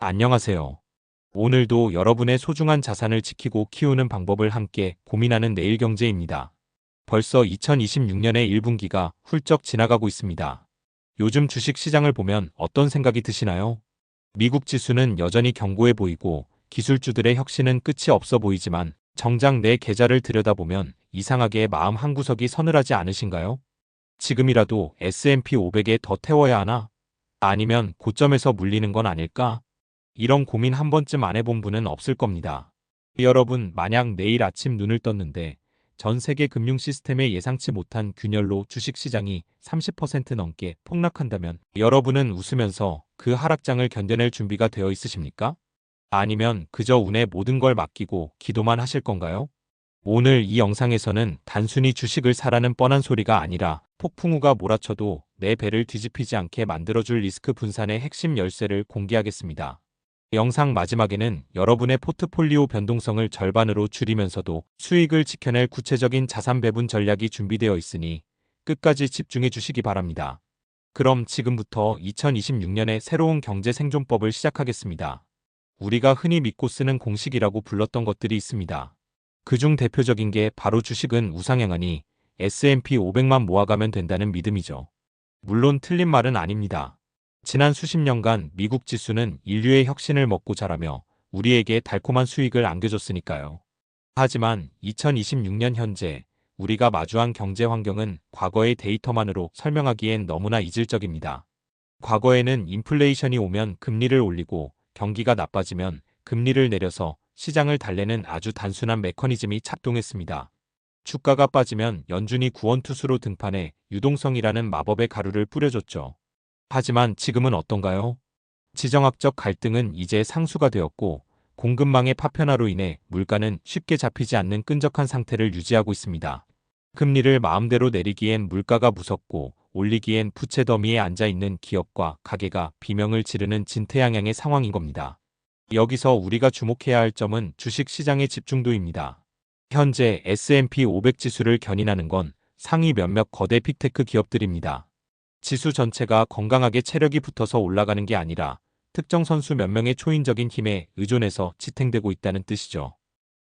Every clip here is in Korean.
안녕하세요. 오늘도 여러분의 소중한 자산을 지키고 키우는 방법을 함께 고민하는 내일경제입니다. 벌써 2026년의 1분기가 훌쩍 지나가고 있습니다. 요즘 주식 시장을 보면 어떤 생각이 드시나요? 미국 지수는 여전히 견고해 보이고 기술주들의 혁신은 끝이 없어 보이지만 정작 내 계좌를 들여다보면 이상하게 마음 한구석이 서늘하지 않으신가요? 지금이라도 S&P 500에 더 태워야 하나? 아니면 고점에서 물리는 건 아닐까? 이런 고민 한 번쯤 안 해본 분은 없을 겁니다. 여러분, 만약 내일 아침 눈을 떴는데 전 세계 금융 시스템에 예상치 못한 균열로 주식시장이 30% 넘게 폭락한다면 여러분은 웃으면서 그 하락장을 견뎌낼 준비가 되어 있으십니까? 아니면 그저 운에 모든 걸 맡기고 기도만 하실 건가요? 오늘 이 영상에서는 단순히 주식을 사라는 뻔한 소리가 아니라 폭풍우가 몰아쳐도 내 배를 뒤집히지 않게 만들어줄 리스크 분산의 핵심 열쇠를 공개하겠습니다. 영상 마지막에는 여러분의 포트폴리오 변동성을 절반으로 줄이면서도 수익을 지켜낼 구체적인 자산 배분 전략이 준비되어 있으니 끝까지 집중해 주시기 바랍니다. 그럼 지금부터 2026년의 새로운 경제 생존법을 시작하겠습니다. 우리가 흔히 믿고 쓰는 공식이라고 불렀던 것들이 있습니다. 그중 대표적인 게 바로 주식은 우상향하니 S&P 500만 모아가면 된다는 믿음이죠. 물론 틀린 말은 아닙니다. 지난 수십 년간 미국 지수는 인류의 혁신을 먹고 자라며 우리에게 달콤한 수익을 안겨줬으니까요. 하지만 2026년 현재 우리가 마주한 경제 환경은 과거의 데이터만으로 설명하기엔 너무나 이질적입니다. 과거에는 인플레이션이 오면 금리를 올리고 경기가 나빠지면 금리를 내려서 시장을 달래는 아주 단순한 메커니즘이 작동했습니다. 주가가 빠지면 연준이 구원투수로 등판해 유동성이라는 마법의 가루를 뿌려줬죠. 하지만 지금은 어떤가요? 지정학적 갈등은 이제 상수가 되었고 공급망의 파편화로 인해 물가는 쉽게 잡히지 않는 끈적한 상태를 유지하고 있습니다. 금리를 마음대로 내리기엔 물가가 무섭고 올리기엔 부채 더미에 앉아있는 기업과 가게가 비명을 지르는 진퇴양양의 상황인 겁니다. 여기서 우리가 주목해야 할 점은 주식 시장의 집중도입니다. 현재 S&P 500 지수를 견인하는 건 상위 몇몇 거대 빅테크 기업들입니다. 지수 전체가 건강하게 체력이 붙어서 올라가는 게 아니라 특정 선수 몇 명의 초인적인 힘에 의존해서 지탱되고 있다는 뜻이죠.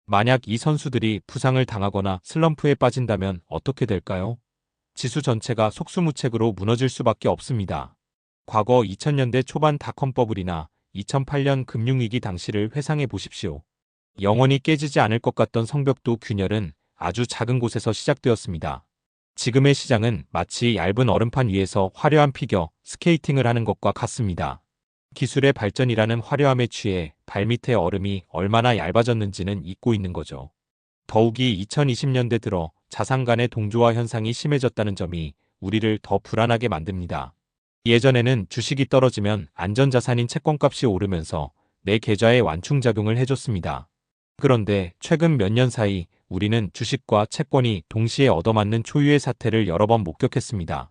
만약 이 선수들이 부상을 당하거나 슬럼프에 빠진다면 어떻게 될까요? 지수 전체가 속수무책으로 무너질 수밖에 없습니다. 과거 2000년대 초반 닷컴 버블이나 2008년 금융위기 당시를 회상해 보십시오. 영원히 깨지지 않을 것 같던 성벽도 균열은 아주 작은 곳에서 시작되었습니다. 지금의 시장은 마치 얇은 얼음판 위에서 화려한 피겨, 스케이팅을 하는 것과 같습니다. 기술의 발전이라는 화려함에 취해 발밑의 얼음이 얼마나 얇아졌는지는 잊고 있는 거죠. 더욱이 2020년대 들어 자산 간의 동조화 현상이 심해졌다는 점이 우리를 더 불안하게 만듭니다. 예전에는 주식이 떨어지면 안전자산인 채권값이 오르면서 내 계좌에 완충작용을 해줬습니다. 그런데 최근 몇 년 사이 우리는 주식과 채권이 동시에 얻어맞는 초유의 사태를 여러 번 목격했습니다.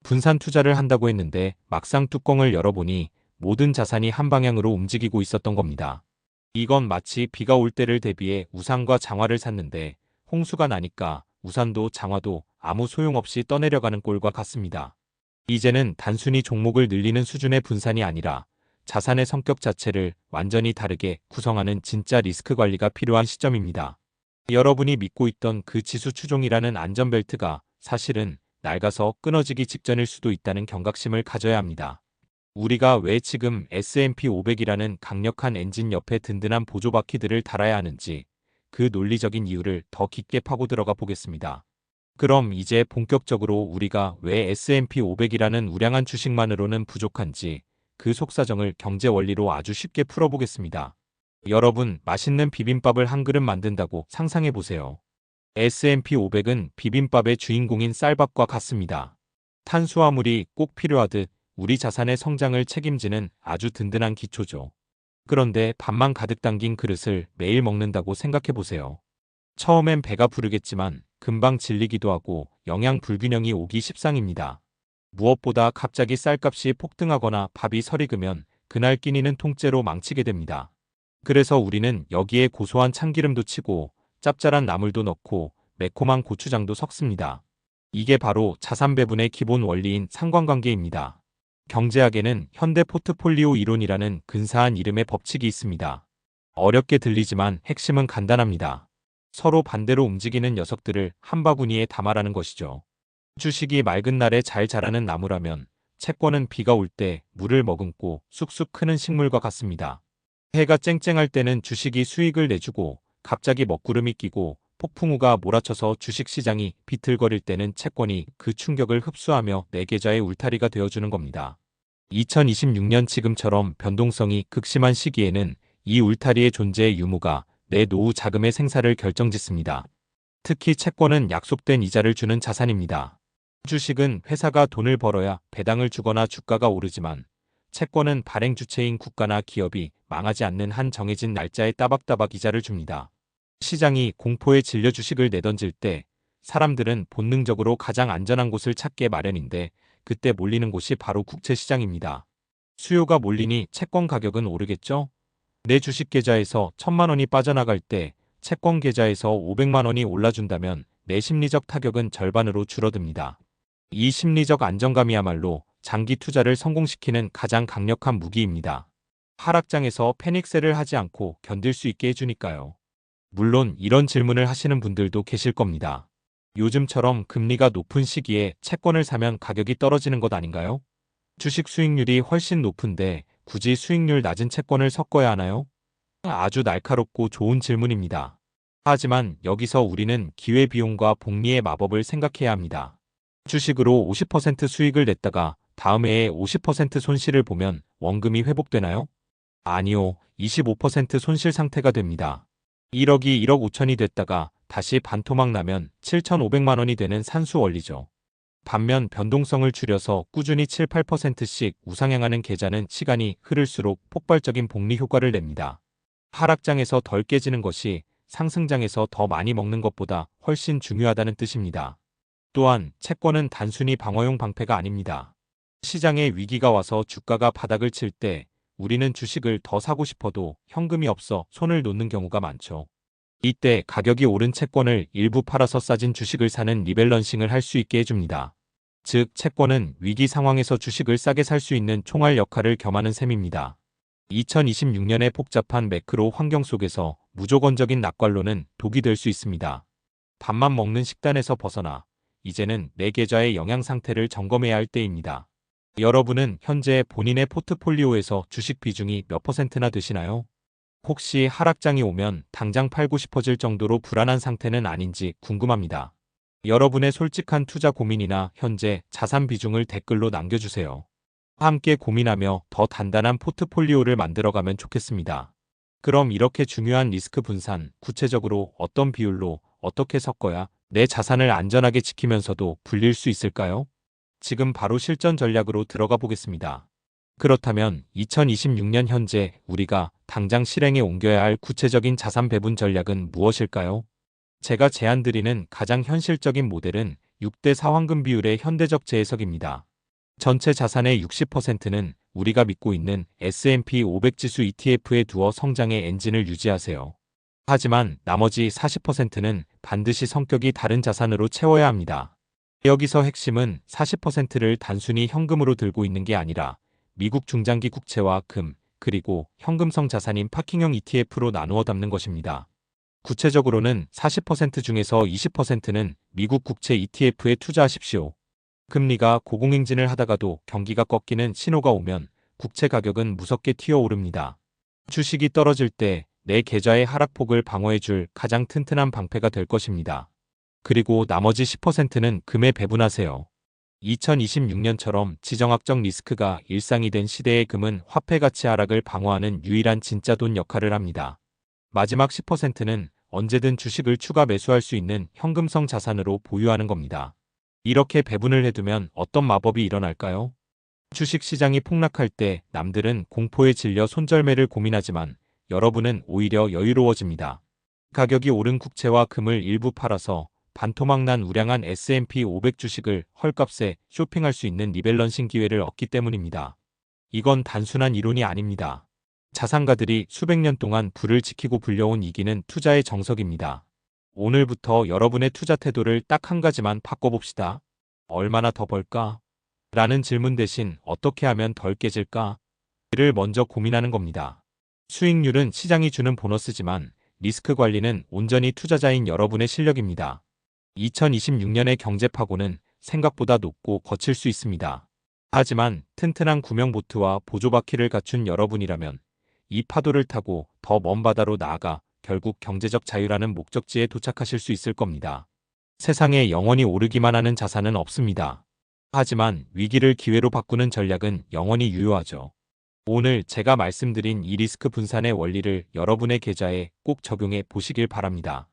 분산 투자를 한다고 했는데 막상 뚜껑을 열어보니 모든 자산이 한 방향으로 움직이고 있었던 겁니다. 이건 마치 비가 올 때를 대비해 우산과 장화를 샀는데 홍수가 나니까 우산도 장화도 아무 소용없이 떠내려가는 꼴과 같습니다. 이제는 단순히 종목을 늘리는 수준의 분산이 아니라 자산의 성격 자체를 완전히 다르게 구성하는 진짜 리스크 관리가 필요한 시점입니다. 여러분이 믿고 있던 그 지수 추종이라는 안전벨트가 사실은 낡아서 끊어지기 직전일 수도 있다는 경각심을 가져야 합니다. 우리가 왜 지금 S&P 500이라는 강력한 엔진 옆에 든든한 보조바퀴들을 달아야 하는지 그 논리적인 이유를 더 깊게 파고 들어가 보겠습니다. 그럼 이제 본격적으로 우리가 왜 S&P 500이라는 우량한 주식만으로는 부족한지 그 속사정을 경제 원리로 아주 쉽게 풀어보겠습니다. 여러분, 맛있는 비빔밥을 한 그릇 만든다고 상상해 보세요. S&P 500은 비빔밥의 주인공인 쌀밥과 같습니다. 탄수화물이 꼭 필요하듯 우리 자산의 성장을 책임지는 아주 든든한 기초죠. 그런데 밥만 가득 담긴 그릇을 매일 먹는다고 생각해 보세요. 처음엔 배가 부르겠지만 금방 질리기도 하고 영양 불균형이 오기 십상입니다. 무엇보다 갑자기 쌀값이 폭등하거나 밥이 설익으면 그날 끼니는 통째로 망치게 됩니다. 그래서 우리는 여기에 고소한 참기름도 치고 짭짤한 나물도 넣고 매콤한 고추장도 섞습니다. 이게 바로 자산 배분의 기본 원리인 상관관계입니다. 경제학에는 현대 포트폴리오 이론이라는 근사한 이름의 법칙이 있습니다. 어렵게 들리지만 핵심은 간단합니다. 서로 반대로 움직이는 녀석들을 한 바구니에 담아라는 것이죠. 주식이 맑은 날에 잘 자라는 나무라면 채권은 비가 올 때 물을 머금고 쑥쑥 크는 식물과 같습니다. 해가 쨍쨍할 때는 주식이 수익을 내주고 갑자기 먹구름이 끼고 폭풍우가 몰아쳐서 주식시장이 비틀거릴 때는 채권이 그 충격을 흡수하며 내 계좌의 울타리가 되어주는 겁니다. 2026년 지금처럼 변동성이 극심한 시기에는 이 울타리의 존재의 유무가 내 노후 자금의 생사를 결정짓습니다. 특히 채권은 약속된 이자를 주는 자산입니다. 주식은 회사가 돈을 벌어야 배당을 주거나 주가가 오르지만 채권은 발행 주체인 국가나 기업이 망하지 않는 한 정해진 날짜에 따박따박 이자를 줍니다. 시장이 공포에 질려 주식을 내던질 때 사람들은 본능적으로 가장 안전한 곳을 찾게 마련인데 그때 몰리는 곳이 바로 국채시장입니다. 수요가 몰리니 채권 가격은 오르겠죠? 내 주식 계좌에서 1,000만 원이 빠져나갈 때 채권 계좌에서 500만 원이 올라준다면 내 심리적 타격은 절반으로 줄어듭니다. 이 심리적 안정감이야말로 장기 투자를 성공시키는 가장 강력한 무기입니다. 하락장에서 패닉셀을 하지 않고 견딜 수 있게 해주니까요. 물론 이런 질문을 하시는 분들도 계실 겁니다. 요즘처럼 금리가 높은 시기에 채권을 사면 가격이 떨어지는 것 아닌가요? 주식 수익률이 훨씬 높은데 굳이 수익률 낮은 채권을 섞어야 하나요? 아주 날카롭고 좋은 질문입니다. 하지만 여기서 우리는 기회비용과 복리의 마법을 생각해야 합니다. 주식으로 50% 수익을 냈다가 다음 해에 50% 손실을 보면 원금이 회복되나요? 아니요, 25% 손실 상태가 됩니다. 1억이 1억 5천이 됐다가 다시 반토막 나면 7,500만 원이 되는 산수 원리죠. 반면 변동성을 줄여서 꾸준히 7, 8%씩 우상향하는 계좌는 시간이 흐를수록 폭발적인 복리 효과를 냅니다. 하락장에서 덜 깨지는 것이 상승장에서 더 많이 먹는 것보다 훨씬 중요하다는 뜻입니다. 또한 채권은 단순히 방어용 방패가 아닙니다. 시장에 위기가 와서 주가가 바닥을 칠 때 우리는 주식을 더 사고 싶어도 현금이 없어 손을 놓는 경우가 많죠. 이때 가격이 오른 채권을 일부 팔아서 싸진 주식을 사는 리밸런싱을 할 수 있게 해줍니다. 즉, 채권은 위기 상황에서 주식을 싸게 살 수 있는 총알 역할을 겸하는 셈입니다. 2026년의 복잡한 매크로 환경 속에서 무조건적인 낙관론은 독이 될 수 있습니다. 밥만 먹는 식단에서 벗어나 이제는 내 계좌의 영양 상태를 점검해야 할 때입니다. 여러분은 현재 본인의 포트폴리오에서 주식 비중이 몇 %나 되시나요? 혹시 하락장이 오면 당장 팔고 싶어질 정도로 불안한 상태는 아닌지 궁금합니다. 여러분의 솔직한 투자 고민이나 현재 자산 비중을 댓글로 남겨주세요. 함께 고민하며 더 단단한 포트폴리오를 만들어가면 좋겠습니다. 그럼 이렇게 중요한 리스크 분산, 구체적으로 어떤 비율로 어떻게 섞어야 내 자산을 안전하게 지키면서도 불릴 수 있을까요? 지금 바로 실전 전략으로 들어가 보겠습니다. 그렇다면 2026년 현재 우리가 당장 실행에 옮겨야 할 구체적인 자산 배분 전략은 무엇일까요? 제가 제안드리는 가장 현실적인 모델은 6대 4 황금 비율의 현대적 재해석입니다. 전체 자산의 60%는 우리가 믿고 있는 S&P 500 지수 ETF에 두어 성장의 엔진을 유지하세요. 하지만 나머지 40%는 반드시 성격이 다른 자산으로 채워야 합니다. 여기서 핵심은 40%를 단순히 현금으로 들고 있는 게 아니라 미국 중장기 국채와 금, 그리고 현금성 자산인 파킹형 ETF로 나누어 담는 것입니다. 구체적으로는 40% 중에서 20%는 미국 국채 ETF에 투자하십시오. 금리가 고공행진을 하다가도 경기가 꺾이는 신호가 오면 국채 가격은 무섭게 튀어오릅니다. 주식이 떨어질 때 내 계좌의 하락폭을 방어해줄 가장 튼튼한 방패가 될 것입니다. 그리고 나머지 10%는 금에 배분하세요. 2026년처럼 지정학적 리스크가 일상이 된 시대의 금은 화폐 가치 하락을 방어하는 유일한 진짜 돈 역할을 합니다. 마지막 10%는 언제든 주식을 추가 매수할 수 있는 현금성 자산으로 보유하는 겁니다. 이렇게 배분을 해두면 어떤 마법이 일어날까요? 주식 시장이 폭락할 때 남들은 공포에 질려 손절매를 고민하지만 여러분은 오히려 여유로워집니다. 가격이 오른 국채와 금을 일부 팔아서 반토막 난 우량한 S&P 500 주식을 헐값에 쇼핑할 수 있는 리밸런싱 기회를 얻기 때문입니다. 이건 단순한 이론이 아닙니다. 자산가들이 수백 년 동안 불을 지키고 불려온 이기는 투자의 정석입니다. 오늘부터 여러분의 투자 태도를 딱 한 가지만 바꿔봅시다. 얼마나 더 벌까? 라는 질문 대신 어떻게 하면 덜 깨질까? 를 먼저 고민하는 겁니다. 수익률은 시장이 주는 보너스지만 리스크 관리는 온전히 투자자인 여러분의 실력입니다. 2026년의 경제 파고는 생각보다 높고 거칠 수 있습니다. 하지만 튼튼한 구명보트와 보조바퀴를 갖춘 여러분이라면 이 파도를 타고 더 먼 바다로 나아가 결국 경제적 자유라는 목적지에 도착하실 수 있을 겁니다. 세상에 영원히 오르기만 하는 자산은 없습니다. 하지만 위기를 기회로 바꾸는 전략은 영원히 유효하죠. 오늘 제가 말씀드린 이 리스크 분산의 원리를 여러분의 계좌에 꼭 적용해 보시길 바랍니다.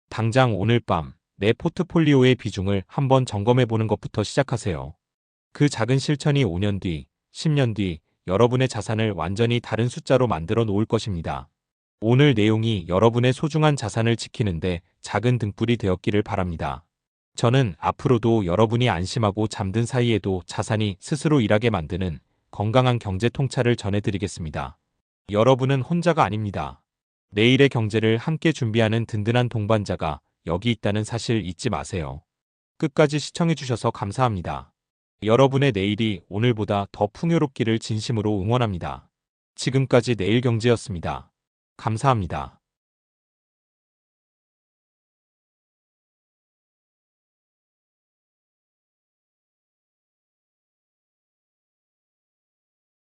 당장 오늘 밤 내 포트폴리오의 비중을 한번 점검해 보는 것부터 시작하세요. 그 작은 실천이 5년 뒤, 10년 뒤 여러분의 자산을 완전히 다른 숫자로 만들어 놓을 것입니다. 오늘 내용이 여러분의 소중한 자산을 지키는데 작은 등불이 되었기를 바랍니다. 저는 앞으로도 여러분이 안심하고 잠든 사이에도 자산이 스스로 일하게 만드는 건강한 경제 통찰을 전해드리겠습니다. 여러분은 혼자가 아닙니다. 내일의 경제를 함께 준비하는 든든한 동반자가 여기 있다는 사실 잊지 마세요. 끝까지 시청해주셔서 감사합니다. 여러분의 내일이 오늘보다 더 풍요롭기를 진심으로 응원합니다. 지금까지 내일경제였습니다. 감사합니다.